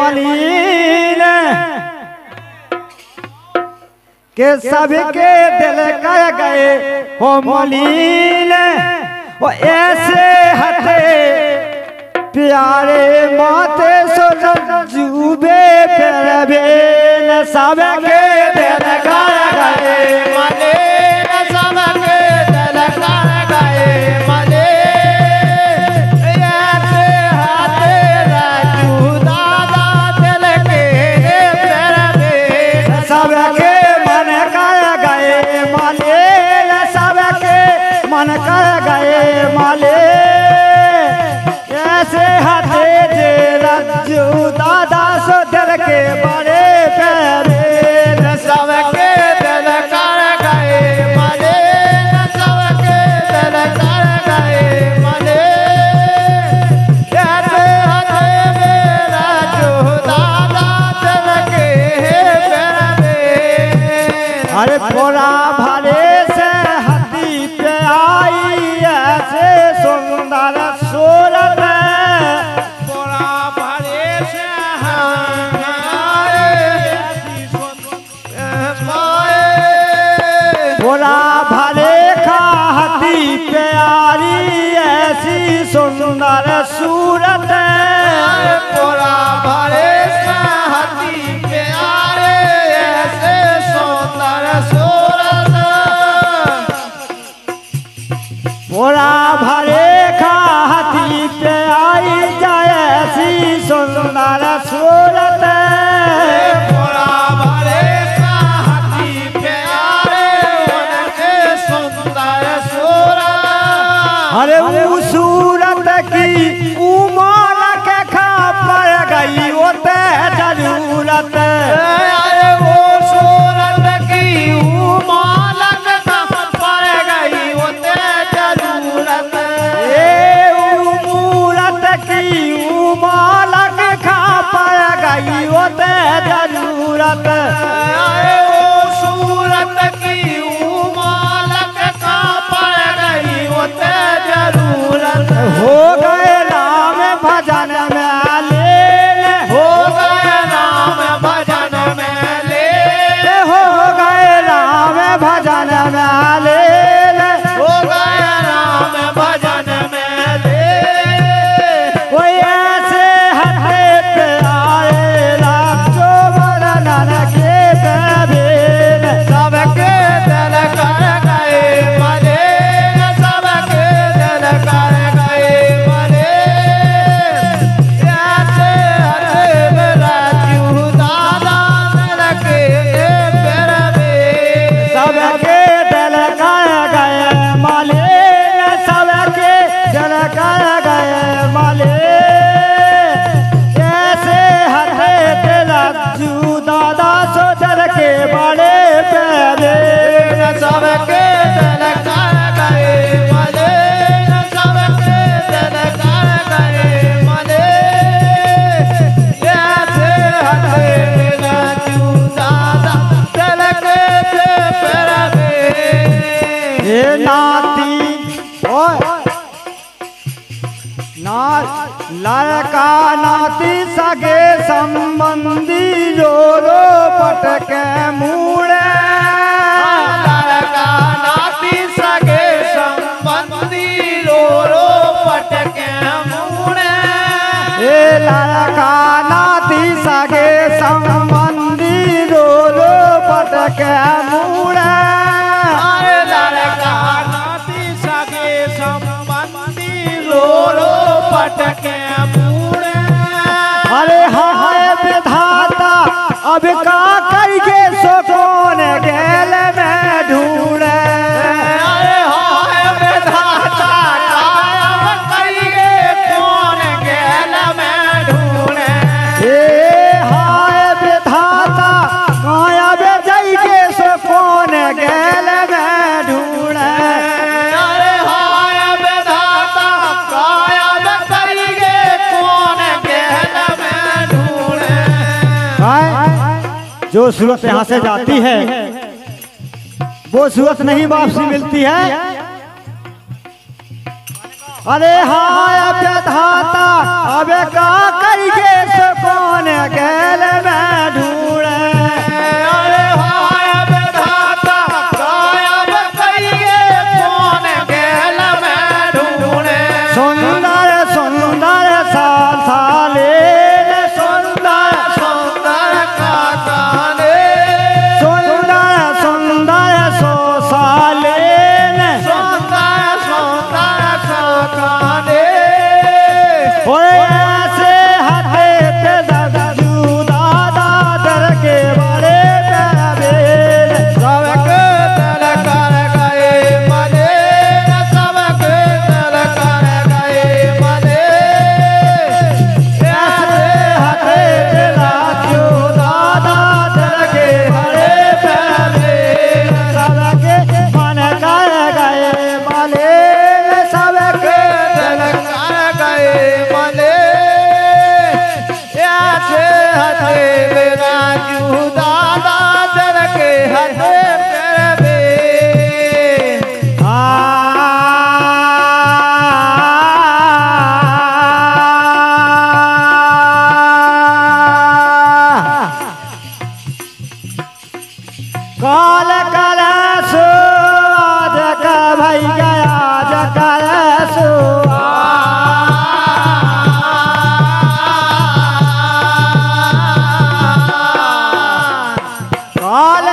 मलिन के सबके दिल कर गए हो मलिन। वो ऐसे हटे प्यारे माते सो जुबे पे सबके दिल कर गए मलिन, सबके दिल कर गए मलिन। ऐसे हाथे राजू दादा दिल के प्यारे सबके मन कर गए मलिन, सबके मन कर गए मलिन। ऐसे हाथे जे राजू दादा सो दिल के बड़े प्यारे सबके दिल कर गए मलिन, सबके दिल कर गए मलिन। ऐसे हाथे मेरा जो दादा दिल के प्यारे। अरे पोरा भरे से हाथी पे आई ऐसे सुंदर सूरत। पोरा भरे से पोरा भरे का हाथी पे आई ऐसी सुंदर सूरत। पोरा भरे से हाथी प्यारे ऐसे सुंदर सूरत। पोरा भरे का हाथी पे आई जाए ऐसी सुंदर सूरत। पोरा भरे से हाथी प्यारे ऐसे सुंदर सूरत। अरे वो सूरत की उमर के खा पड़ गई ओते जरूरत। अरे वो सूरत की उमालक पड़ गई होते जरूरत। ए मूरत की उमर के खा पड़ गई ओते जरूरत। अरे वो सूरत की उमालक का पड़ गई होते जरूरत। हो गए राम भजन में लीन, हो गए नाम भजन में ले। हो गए राम भजन में लीन। हो गए नाम भजन में ले। कोई ऐसे हथे पे आए राजो वर्णन के बेबीन। सबके दिल कर गए मलिन, सबके दिल कर गए मलिन। ऐसे हरे राजू दादा दिल के प्यारे। सबके दिल कर गए मालिन, सबके दिल कर गए मालिन। ऐसे हथे दिल जू दादा सो दिल के बड़े प्यारे। सबके दिल कर गए मलिन, सबके दिल कर गए मलिन। ऐसे हरे राजू दादा दिल के प्यारे। हे नाती ओए ना लड़का नाती सगे संबंधी जोरो पटके मूड़े। लड़का नाती सगे संबंधी रो पटके मुड़े। हे लड़का नाती सगे संबंधी जोरो पटके मूड़े। अरे लड़का नाती सगे संबंधी रो पटके मुड़े। अरे हाय विधाता अब का करिए सो कौन गेल में ढूंढे। अरे हाय विधाता कायम करिए कौन गेल में ढूंढे। हे हाय विधाता कायब जाइए सो कौन गेल में ढूंढे। अरे हाय विधाता कायम करिए कौन गेल में ढूंढे। जो सूरत यहाँ से जाती है वो सूरत नहीं वापसी मिलती है। अरे हाय विधाता अब का करिए सो कौन हथे राजू दादा दर के हथे करबे काल कलसो आज का भैया आज कलसो काल